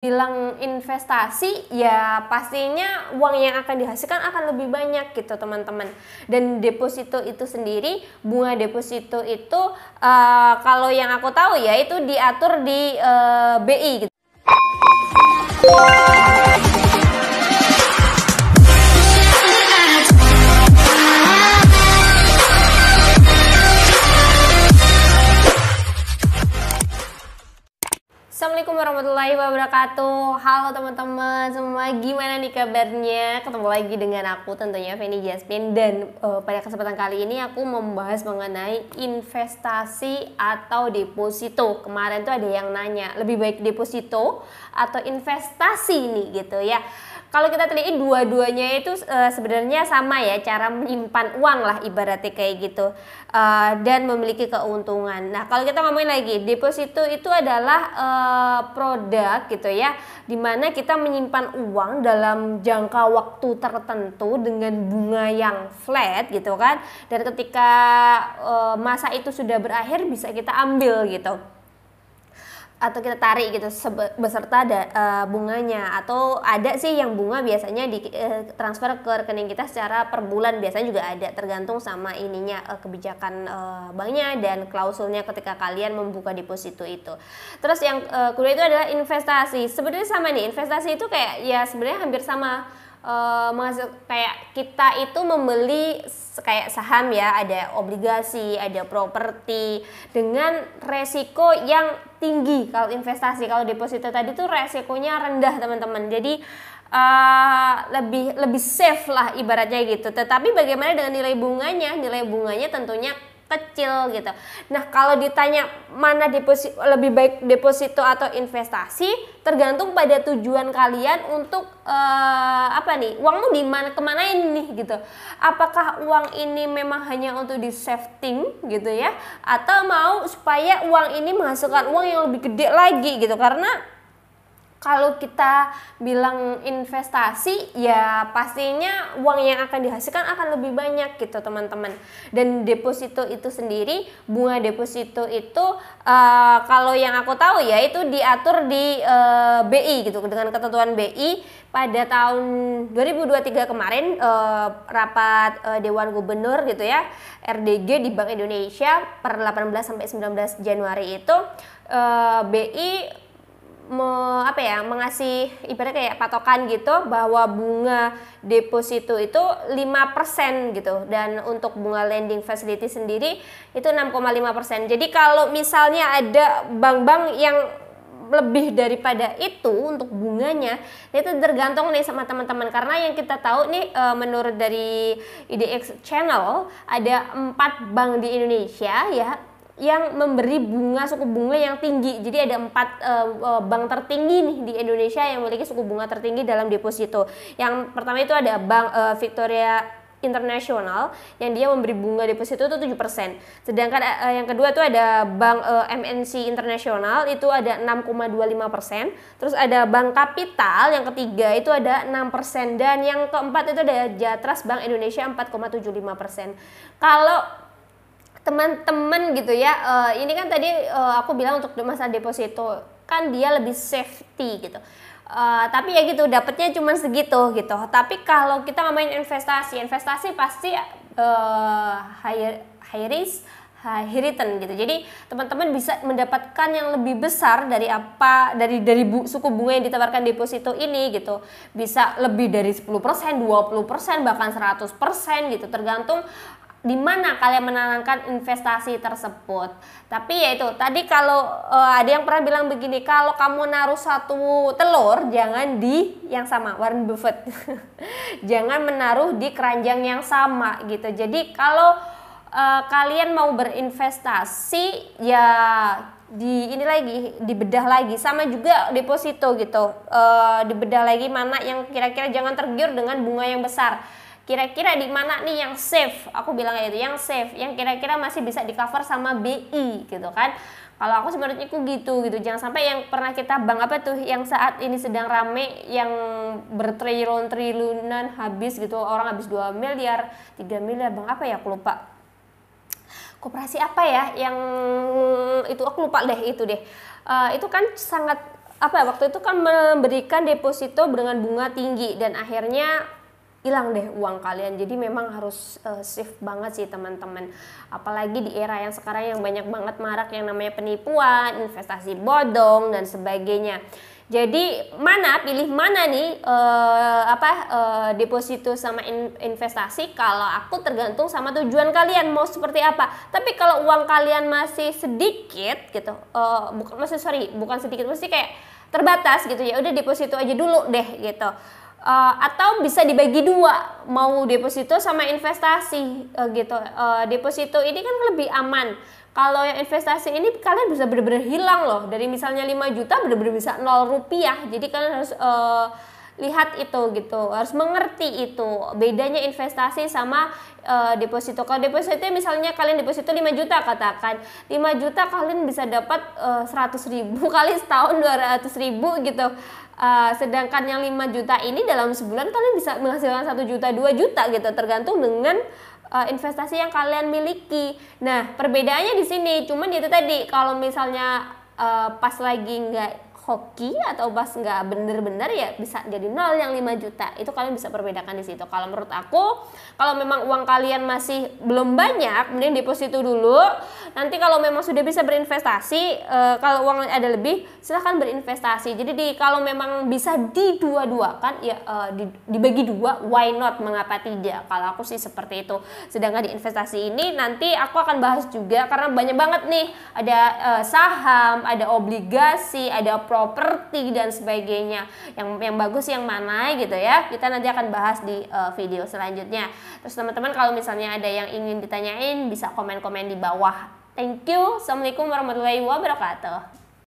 bilang investasi, ya pastinya uang yang akan dihasilkan akan lebih banyak gitu teman-teman. Dan deposito itu sendiri, bunga deposito itu kalau yang aku tahu ya itu diatur di BI gitu. Assalamualaikum warahmatullahi wabarakatuh. Halo teman-teman semua, gimana nih kabarnya? Ketemu lagi dengan aku tentunya Feni Jasmine. Dan pada kesempatan kali ini aku membahas mengenai investasi atau deposito. Kemarin tuh ada yang nanya, lebih baik deposito atau investasi nih gitu ya. Kalau kita teliti dua-duanya itu sebenarnya sama ya, cara menyimpan uang lah ibaratnya kayak gitu, dan memiliki keuntungan. Nah kalau kita ngomongin lagi, deposito itu adalah produk gitu ya, dimana kita menyimpan uang dalam jangka waktu tertentu dengan bunga yang flat gitu kan, dan ketika masa itu sudah berakhir bisa kita ambil gitu, atau kita tarik gitu beserta bunganya. Atau ada sih yang bunga biasanya di transfer ke rekening kita secara per bulan, biasanya juga ada, tergantung sama ininya kebijakan banknya dan klausulnya ketika kalian membuka deposito itu. Terus yang kedua itu adalah investasi. Sebenarnya sama nih, investasi itu kayak ya sebenarnya hampir sama, kayak kita itu membeli kayak saham ya, ada obligasi, ada properti dengan resiko yang tinggi. Kalau investasi, kalau deposito tadi tuh resikonya rendah teman-teman, jadi lebih safe lah ibaratnya gitu. Tetapi bagaimana dengan nilai bunganya? Nilai bunganya tentunya kecil gitu. Nah kalau ditanya mana lebih baik deposito atau investasi, tergantung pada tujuan kalian untuk apa nih, uangmu di mana, kemana ini nih gitu. Apakah uang ini memang hanya untuk di saving gitu ya, atau mau supaya uang ini menghasilkan uang yang lebih gede lagi gitu. Karena kalau kita bilang investasi, ya pastinya uang yang akan dihasilkan akan lebih banyak gitu teman-teman. Dan deposito itu sendiri, bunga deposito itu kalau yang aku tahu ya itu diatur di BI gitu, dengan ketentuan BI pada tahun 2023 kemarin, rapat Dewan Gubernur gitu ya, RDG di Bank Indonesia per 18 sampai 19 Januari itu BI mengasih ibarat kayak patokan gitu, bahwa bunga deposito itu 5% gitu, dan untuk bunga lending facility sendiri itu 6,5%. Jadi kalau misalnya ada bank-bank yang lebih daripada itu untuk bunganya, itu tergantung nih sama teman-teman. Karena yang kita tahu nih, menurut dari IDX Channel, ada 4 bank di Indonesia ya yang memberi suku bunga yang tinggi. Jadi ada 4 bank tertinggi nih di Indonesia yang memiliki suku bunga tertinggi dalam deposito. Yang pertama itu ada Bank Victoria International yang dia memberi bunga deposito itu 7%. Sedangkan yang kedua itu ada Bank MNC Internasional, itu ada 6,25%. Terus ada Bank Kapital yang ketiga itu ada 6%, dan yang keempat itu ada Jatras Bank Indonesia 4,75%. Kalau teman-teman gitu ya, ini kan tadi aku bilang untuk masa deposito kan dia lebih safety gitu, tapi ya gitu dapatnya cuma segitu gitu. Tapi kalau kita ngomongin investasi pasti high risk high return gitu. Jadi teman-teman bisa mendapatkan yang lebih besar dari suku bunga yang ditawarkan deposito ini gitu. Bisa lebih dari 10%, 20%, bahkan 100% gitu, tergantung di mana kalian menanamkan investasi tersebut. Tapi ya itu tadi, kalau ada yang pernah bilang begini, kalau kamu naruh satu telur jangan di yang sama, Warren Buffett. Jangan menaruh di keranjang yang sama gitu. Jadi kalau kalian mau berinvestasi, ya dibedah lagi, sama juga deposito gitu, dibedah lagi mana yang kira-kira, jangan tergiur dengan bunga yang besar. Kira-kira di mana nih yang safe? Aku bilang kayak gitu, yang safe, yang kira-kira masih bisa di cover sama BI gitu kan. Kalau aku sebenarnya gitu. Jangan sampai yang pernah kita bank apa tuh yang saat ini sedang rame, yang bertriliun-triliunan habis gitu, orang habis 2 miliar, 3 miliar, bank apa ya aku lupa. Koperasi apa ya yang itu, aku lupa deh itu deh. Itu kan sangat apa waktu itu kan memberikan deposito dengan bunga tinggi dan akhirnya hilang deh uang kalian. Jadi memang harus safe banget sih teman-teman. Apalagi di era yang sekarang yang banyak banget marak yang namanya penipuan, investasi bodong dan sebagainya. Jadi pilih mana nih deposito sama investasi? Kalau aku tergantung sama tujuan kalian mau seperti apa. Tapi kalau uang kalian masih sedikit gitu, bukan sedikit, mesti kayak terbatas gitu ya. Udah deposito aja dulu deh gitu. Atau bisa dibagi dua, mau deposito sama investasi gitu. Deposito ini kan lebih aman. Kalau yang investasi ini kalian bisa benar-benar hilang loh. Dari misalnya 5 juta benar-benar bisa 0 rupiah. Jadi kalian harus lihat itu gitu. Harus mengerti itu. Bedanya investasi sama deposito. Kalau deposito misalnya kalian deposito 5 juta katakan. 5 juta kalian bisa dapat 100.000 kali setahun 200.000 gitu. Sedangkan yang 5 juta ini dalam sebulan kalian bisa menghasilkan 1 juta 2 juta gitu, tergantung dengan investasi yang kalian miliki. Nah perbedaannya di sini, cuman itu tadi kalau misalnya pas lagi nggak hoki atau pas nggak bener-bener ya bisa jadi 0 yang 5 juta. Itu kalian bisa perbedakan di situ. Kalau menurut aku, kalau memang uang kalian masih belum banyak, mending deposito dulu. Nanti kalau memang sudah bisa berinvestasi, kalau uang ada lebih, silahkan berinvestasi. Jadi kalau memang bisa didua-duakan, ya dibagi dua, why not? Mengapa tidak? Kalau aku sih seperti itu. Sedangkan di investasi ini nanti aku akan bahas juga karena banyak banget nih. Ada saham, ada obligasi, ada properti dan sebagainya. Yang bagus yang mana gitu ya. Kita nanti akan bahas di video selanjutnya. Terus teman-teman kalau misalnya ada yang ingin ditanyain bisa komen-komen di bawah. Thank you. Assalamualaikum warahmatullahi wabarakatuh.